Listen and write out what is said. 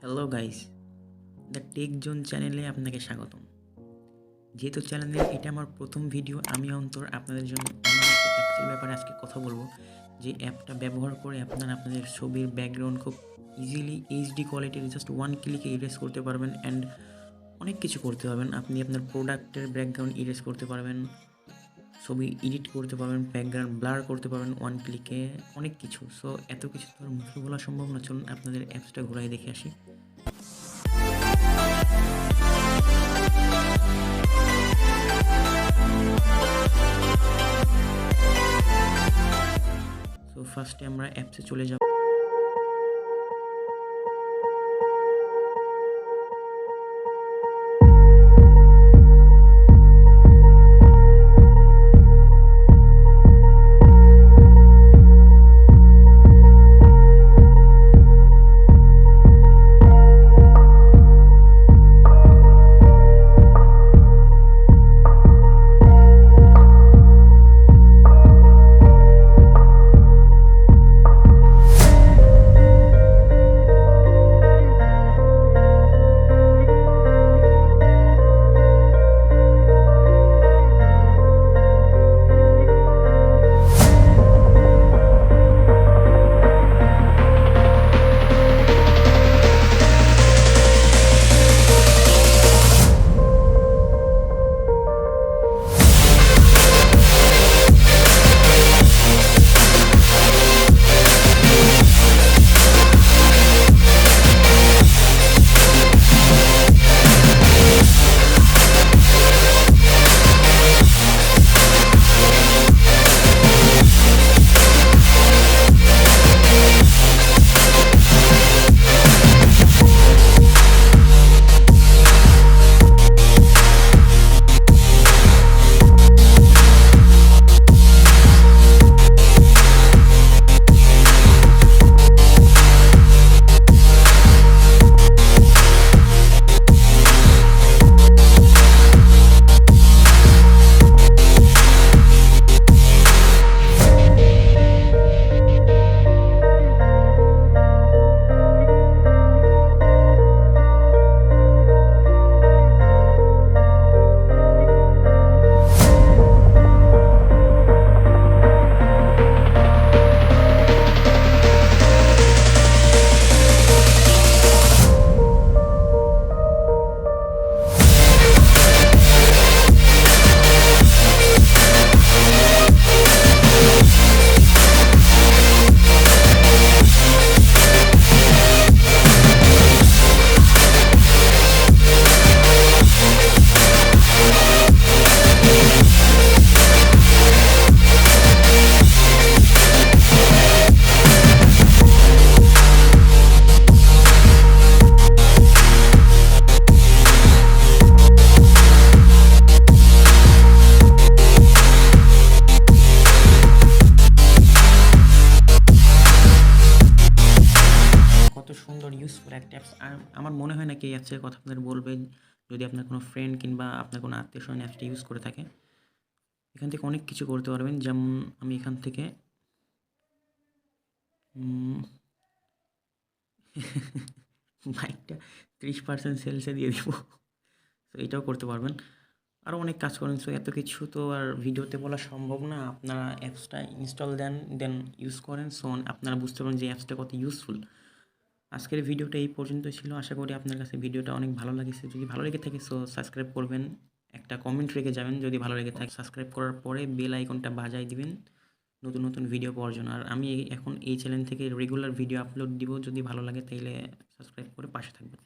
Hello guys, the tech zone চ্যানেলে আপনাকে স্বাগতম। যেহেতু চ্যানেলের এটা আমার প্রথম ভিডিও, আমি অন্তর আপনাদের জন্য এমন একটা অ্যাপসের ব্যাপারে আজকে কথা বলবো যে অ্যাপটা ব্যবহার করে আপনারা আপনাদের ছবির ব্যাকগ্রাউন্ড খুব ইজিলি এইচডি কোয়ালিটির জাস্ট ওয়ান ক্লিকে ইরেজ করতে পারবেন অ্যান্ড অনেক কিছু করতে পারবেন। আপনি আপনার প্রোডাক্টের ব্যাকগ্রাউন্ড ইরেজ করতে পারবেন, ছবি এডিট করতে পারবেন, ব্যাকগ্রাউন্ড ব্লার করতে পারবেন ওয়ান ক্লিকে, অনেক কিছু। সো এত কিছু তো আর মুখে বলা সম্ভব না, চলুন আপনাদের অ্যাপসটা ঘুরাই দেখে আসি। সো ফার্স্টে আমরা অ্যাপসে চলে যাব। কত সুন্দর ইউজফুল একটা অ্যাপস। আর আমার মনে হয় না কি এই অ্যাপসের কথা আপনাদের বলবেন যদি আপনার কোনো ফ্রেন্ড কিংবা আপনার কোনো আত্মীয় স্বজন অ্যাপসটি ইউজ করে থাকে। এখান থেকে অনেক কিছু করতে পারবেন, যেমন আমি এখান থেকে বাইকটা 30% সেলসে দিয়ে দিব। তো এটাও করতে পারবেন, আরও অনেক কাজ করেন। সো এত কিছু তো আর ভিডিওতে বলা সম্ভব না। আপনারা অ্যাপসটা ইনস্টল দেন ইউজ করেন, সো আপনারা বুঝতে পারেন যে অ্যাপসটা কত ইউজফুল। আজকের ভিডিওটা এই পর্যন্তই ছিল। আশা করি আপনার কাছে ভিডিওটা অনেক ভালো লাগছে। যদি ভালো লেগে থাকে সো সাবস্ক্রাইব করবেন, একটা কমেন্ট রেখে যাবেন যদি ভালো লেগে থাকে। সাবস্ক্রাইব করার পরে বেল আইকনটা বাজাই দিবেন নতুন নতুন ভিডিও পাওয়ার জন্য। আর আমি এখন এই চ্যানেল থেকে রেগুলার ভিডিও আপলোড দিব, যদি ভালো লাগে তাহলে সাবস্ক্রাইব করে পাশে থাকবেন।